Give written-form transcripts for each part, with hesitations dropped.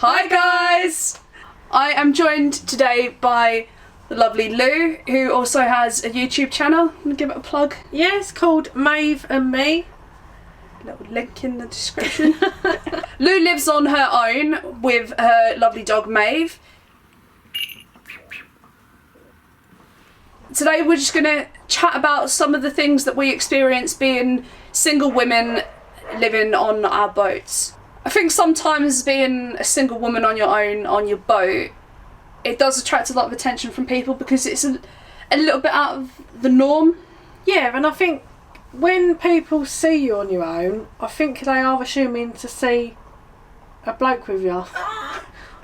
Hi guys! I am joined today by the lovely Lou, who also has a YouTube channel. I'm going to give it a plug. Yeah, it's called Maeve and Me. Little link in the description. Lou lives on her own with her lovely dog Maeve. Today we're just going to chat about some of the things that we experience being single women living on our boats. I think sometimes being a single woman on your own on your boat, it does attract a lot of attention from people because it's a little bit out of the norm. Yeah, and I think when people see you on your own, I think they are assuming to see a bloke with you.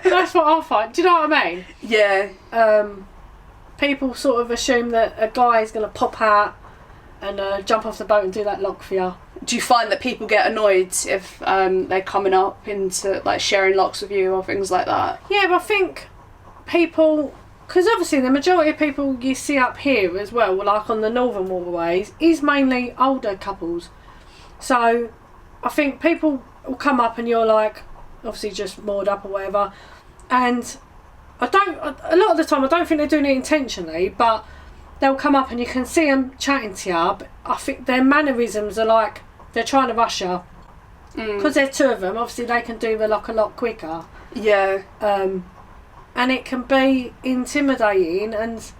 That's what I find. Do you know what I mean? Yeah. People sort of assume that a guy is going to pop out and jump off the boat and do that lock for you. Do you find that people get annoyed if they're coming up into like sharing locks with you or things like that? Yeah, but I think people, because obviously the majority of people you see up here as well, like on the northern waterways, is mainly older couples. So I think people will come up and you're like, obviously just moored up or whatever, and a lot of the time I don't think they're doing it intentionally, but they'll come up and you can see them chatting to you, but I think their mannerisms are like they're trying to rush you. Because there's two of them, obviously they can do the lock a lot quicker. Yeah. And it can be intimidating and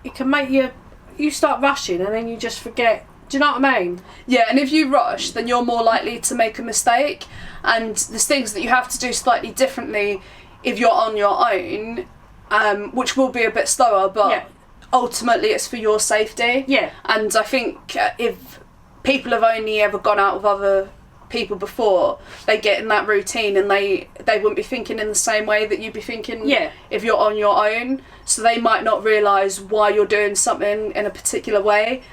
it can make you start rushing and then you just forget. Do you know what I mean? Yeah, and if you rush, then you're more likely to make a mistake, and there's things that you have to do slightly differently if you're on your own, which will be a bit slower, but yeah. Ultimately it's for your safety. Yeah. And I think if people have only ever gone out with other people before, they get in that routine and they wouldn't be thinking in the same way that you'd be thinking if you're on your own, so they might not realise why you're doing something in a particular way,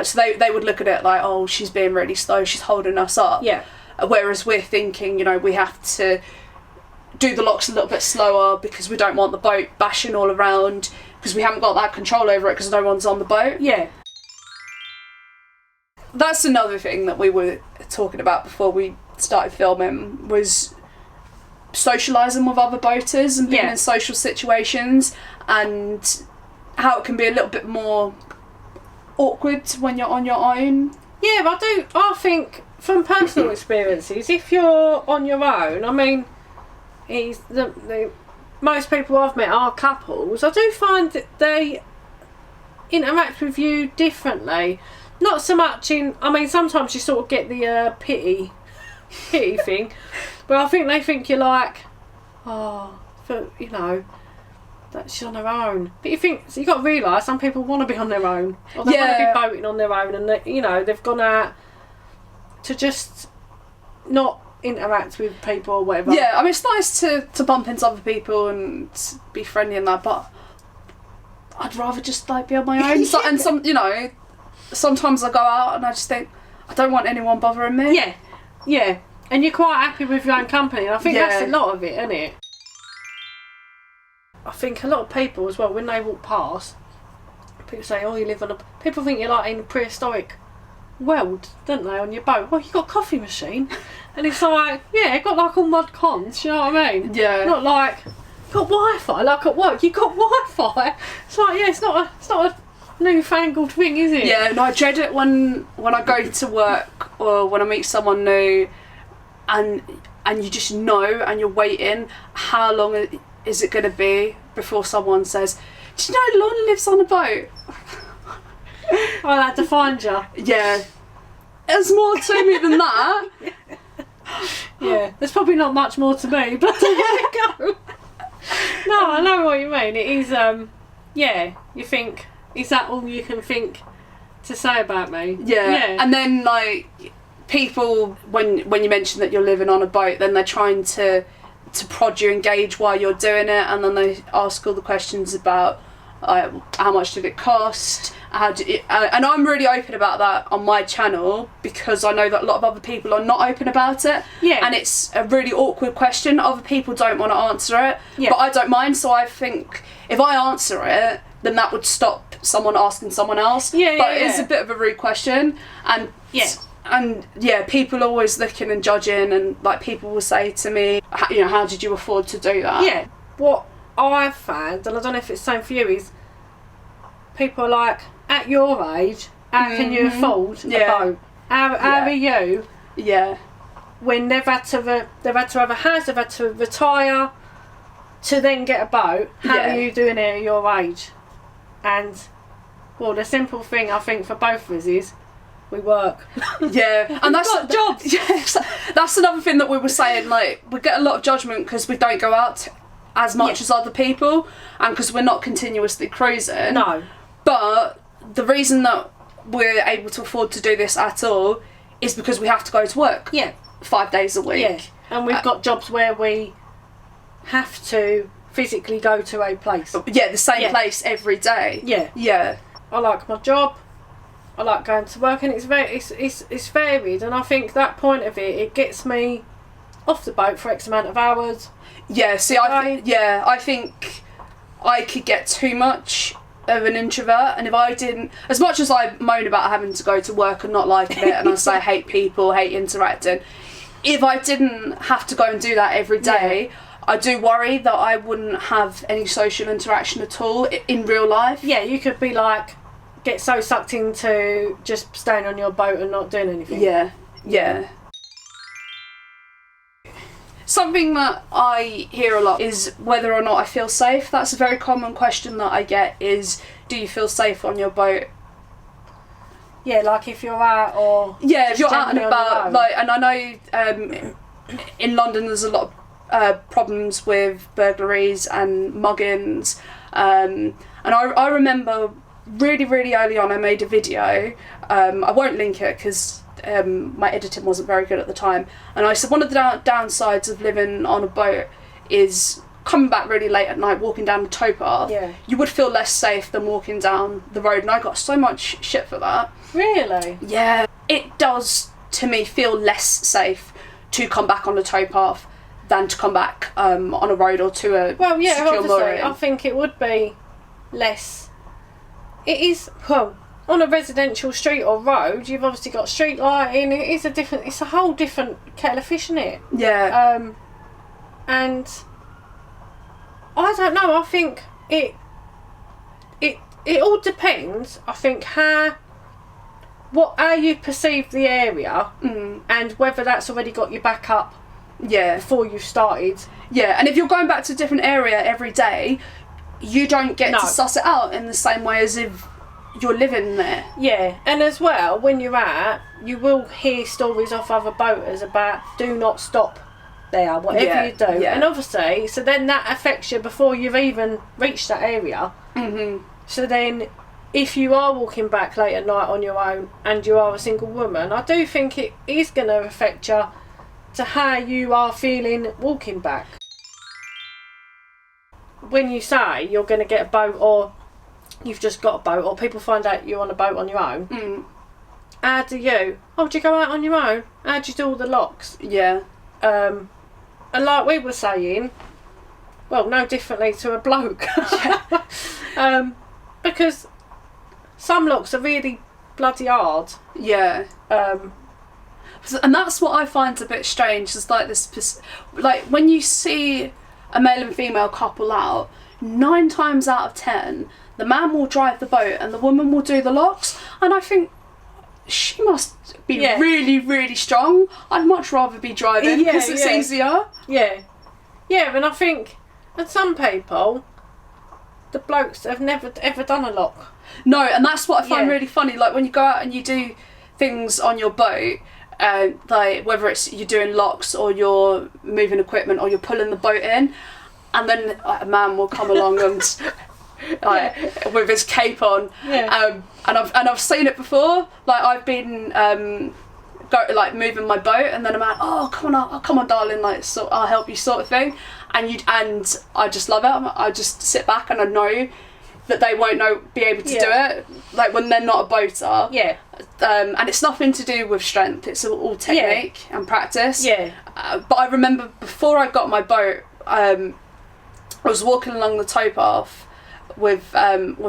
so they would look at it like, oh, she's being really slow, she's holding us up. Yeah. Whereas we're thinking, you know, we have to do the locks a little bit slower because we don't want the boat bashing all around, because we haven't got that control over it because no one's on the boat. Yeah. That's another thing that we were talking about before we started filming, was socialising with other boaters and being in social situations, and how it can be a little bit more awkward when you're on your own. Yeah, but I think from personal experiences, if you're on your own, I mean, most people I've met are couples. I do find that they interact with you differently. Not so much sometimes you sort of get the pity thing, but I think they think you're like, that she's on her own. But you got to realise some people want to be on their own, or they want to be boating on their own, and they've gone out to just not interact with people or whatever. Yeah, I mean, it's nice to bump into other people and be friendly and that, but I'd rather just like be on my own. Sometimes I go out and I just think, I don't want anyone bothering me. Yeah, yeah. And you're quite happy with your own company, and I think that's a lot of it, isn't it? I think a lot of people as well, when they walk past, people say, oh, you live on people think you're like in a prehistoric world, don't they, on your boat? Well, you got a coffee machine, and it's like, yeah, it got like all mod cons, you know what I mean? Yeah. Not like, got Wi-Fi, like at work, you got Wi-Fi. It's like, yeah, it's not a newfangled thing, is it? Yeah, no, I dread it when I go to work or when I meet someone new, and you just know, and you're waiting, how long is it going to be before someone says, do you know Lon lives on a boat? I had to find you. Yeah. There's more to me than that. Yeah, there's probably not much more to me, but there you go. No, I know what you mean. It is, you think, is that all you can think to say about me? Yeah. And then, like, people, when you mention that you're living on a boat, then they're trying to prod you and gauge why you're doing it, and then they ask all the questions about how much did it cost, and I'm really open about that on my channel because I know that a lot of other people are not open about it. Yeah. And it's a really awkward question. Other people don't want to answer it, but I don't mind, so I think if I answer it, then that would stop someone asking someone else. But it is a bit of a rude question, and And yeah, people are always looking and judging, and like people will say to me, you know, how did you afford to do that? Yeah. What I've found, and I don't know if it's the same for you, is people are like, at your age, how can you afford a boat? How are you? Yeah. When they've had to have a house, they've had to retire to then get a boat. How are you doing it at your age? And well, the simple thing I think for both of us is we work. Yeah, and that's got jobs. Yes, that's another thing that we were saying. Like, we get a lot of judgment because we don't go out as much as other people, and because we're not continuously cruising. No. But the reason that we're able to afford to do this at all is because we have to go to work. Yeah. 5 days a week. Yeah, and we've got jobs where we have to physically go to a place. Yeah, the same place every day. Yeah. Yeah. I like my job. I like going to work, and it's varied, and I think that point of it gets me off the boat for X amount of hours. Yeah, see, I think I could get too much of an introvert, and if I didn't, as much as I moan about having to go to work and not liking it, and I say I hate people, hate interacting, if I didn't have to go and do that every day, I do worry that I wouldn't have any social interaction at all in real life. Yeah, you could be like, get so sucked into just staying on your boat and not doing anything. Yeah. Something that I hear a lot is whether or not I feel safe. That's a very common question that I get is, do you feel safe on your boat? Yeah, like if you're out or... Yeah, if you're out and about. Like, and I know in London there's a lot of problems with burglaries and muggings. And I remember really, really early on I made a video. I won't link it because my editing wasn't very good at the time, and I said one of the downsides of living on a boat is coming back really late at night, walking down the towpath. You would feel less safe than walking down the road, and I got so much shit for that. Really? Yeah, it does to me feel less safe to come back on the towpath than to come back on a road or to a secure mooring. I think it would be less. It is, well, on a residential street or road, you've obviously got street lighting. It's a whole different kettle of fish, isn't it? Yeah. And I don't know. I think it all depends. I think how you perceive the area, and whether that's already got your back up. Yeah. Before you started. Yeah, and if you're going back to a different area every day, you don't get to suss it out in the same way as if you're living there. Yeah, and as well, when you're out, you will hear stories off other boaters about do not stop there, whatever you do. Yeah. And obviously, so then that affects you before you've even reached that area. Mm-hmm. So then, if you are walking back late at night on your own and you are a single woman, I do think it is going to affect you to how you are feeling walking back. When you say you're going to get a boat, or you've just got a boat, or people find out you're on a boat on your own, how do you go out on your own? How do you do all the locks? Yeah. And like we were saying, well, no differently to a bloke. Because some locks are really bloody hard. Yeah. And that's what I find a bit strange, is like this, like when you see a male and female couple out, 9 times out of 10 the man will drive the boat and the woman will do the locks, and I think she must be really, really strong. I'd much rather be driving because it's easier. Yeah, and I think with some people, the blokes have never ever done a lock. No, and that's what I find really funny, like when you go out and you do things on your boat, like whether it's you're doing locks or you're moving equipment or you're pulling the boat in, and then a man will come along and with his cape on, and I've seen it before. Like I've been moving my boat, and then a man, come on darling, like I'll help you, sort of thing, and I just love it. I just sit back and I know that they won't be able to do it, like when they're not a boater. And it's nothing to do with strength, it's all technique and practice. But I remember before I got my boat, I was walking along the towpath with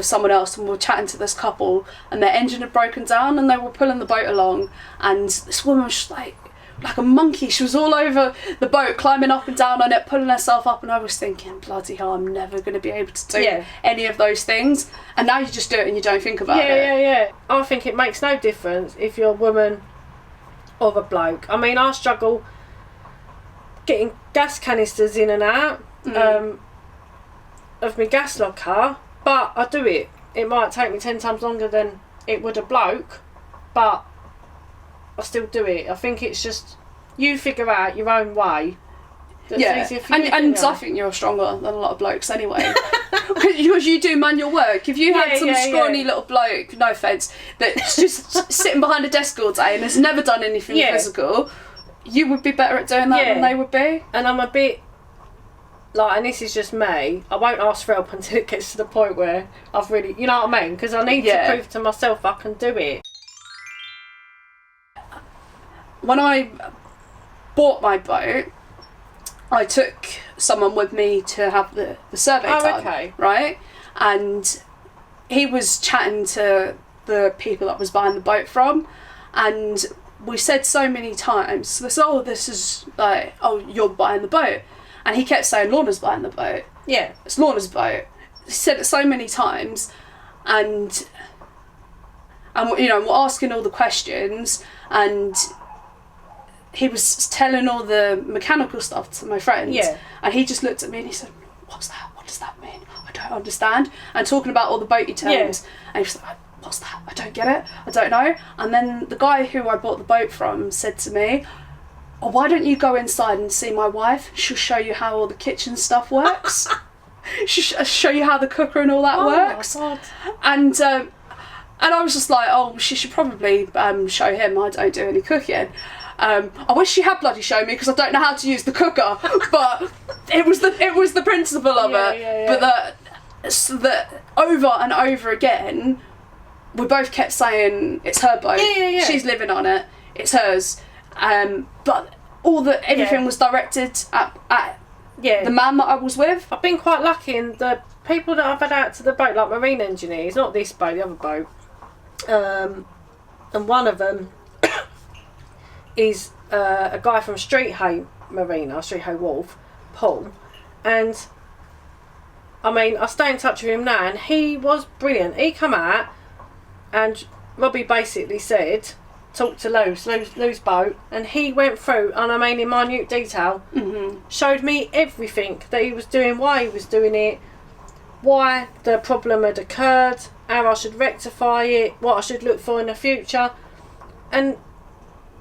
someone else, and we were chatting to this couple, and their engine had broken down, and they were pulling the boat along, and this woman was just like a monkey. She was all over the boat, climbing up and down on it, pulling herself up, and I was thinking, bloody hell, I'm never going to be able to do any of those things. And now you just do it and you don't think about it. Yeah. I think it makes no difference if you're a woman or a bloke. I mean, I struggle getting gas canisters in and out of my gas locker, but I do it. It might take me 10 times longer than it would a bloke, but I still do it. I think it's just you figure out your own way. That's easier for you, and I think you're stronger than a lot of blokes anyway. Because you do manual work. If you had some scrawny little bloke, no offence, that's just sitting behind a desk all day and has never done anything physical, you would be better at doing that than they would be. And I'm a bit like, and this is just me, I won't ask for help until it gets to the point where I've really, you know what I mean? Because I need to prove to myself I can do it. When I bought my boat, I took someone with me to have the survey done, right? And he was chatting to the people that was buying the boat from, and we said so many times, this is like, oh, you're buying the boat. And he kept saying, Lorna's buying the boat. Yeah. It's Lorna's boat. He said it so many times, and you know, we're asking all the questions, and he was telling all the mechanical stuff to my friend, and he just looked at me and he said, what's that? What does that mean? I don't understand. And talking about all the boaty terms, and he was like, what's that? I don't get it. I don't know. And then the guy who I bought the boat from said to me, oh, why don't you go inside and see my wife? She'll show you how all the kitchen stuff works. She'll show you how the cooker and all that works. My God. And I was just like, oh, she should probably show him. I don't do any cooking. I wish she had bloody shown me, because I don't know how to use the cooker. But it was the principle of it. Yeah. But that over and over again, we both kept saying it's her boat. Yeah. She's living on it. It's hers. But everything was directed at the man that I was with. I've been quite lucky in the people that I've had out to the boat, like marine engineers, not this boat, the other boat. And one of them is a guy from Street Hay Wharf, Paul. And I mean, I stay in touch with him now, and he was brilliant. He come out, and Robbie basically said, talked to Lou's boat, and he went through, and I mean in minute detail, showed me everything that he was doing, why he was doing it, why the problem had occurred, how I should rectify it, what I should look for in the future. And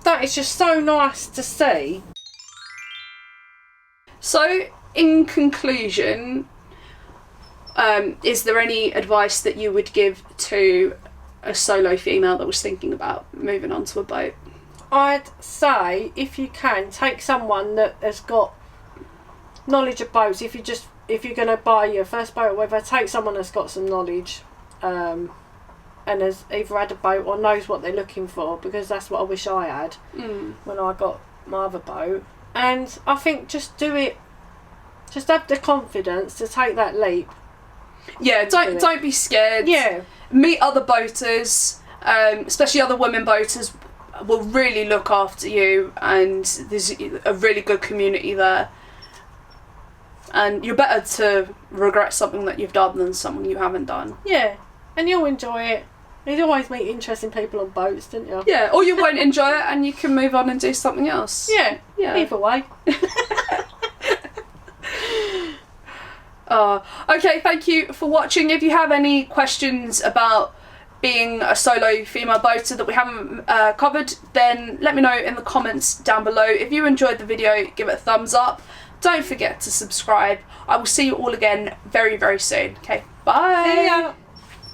that is just so nice to see. So, in conclusion, is there any advice that you would give to a solo female that was thinking about moving onto a boat? I'd say, if you can, take someone that has got knowledge of boats. If you're going to buy your first boat or whatever, take someone that's got some knowledge, and has either had a boat or knows what they're looking for, because that's what I wish I had when I got my other boat. And I think just do it. Just have the confidence to take that leap. Yeah, don't be scared. Yeah. Meet other boaters, especially other women boaters will really look after you, and there's a really good community there. And you're better to regret something that you've done than something you haven't done. Yeah, and you'll enjoy it. You'd always meet interesting people on boats, didn't you? Yeah, or you won't enjoy it and you can move on and do something else. Yeah. Either way. Okay, thank you for watching. If you have any questions about being a solo female boater that we haven't covered, then let me know in the comments down below. If you enjoyed the video, give it a thumbs up. Don't forget to subscribe. I will see you all again very, very soon. Okay, bye. See ya.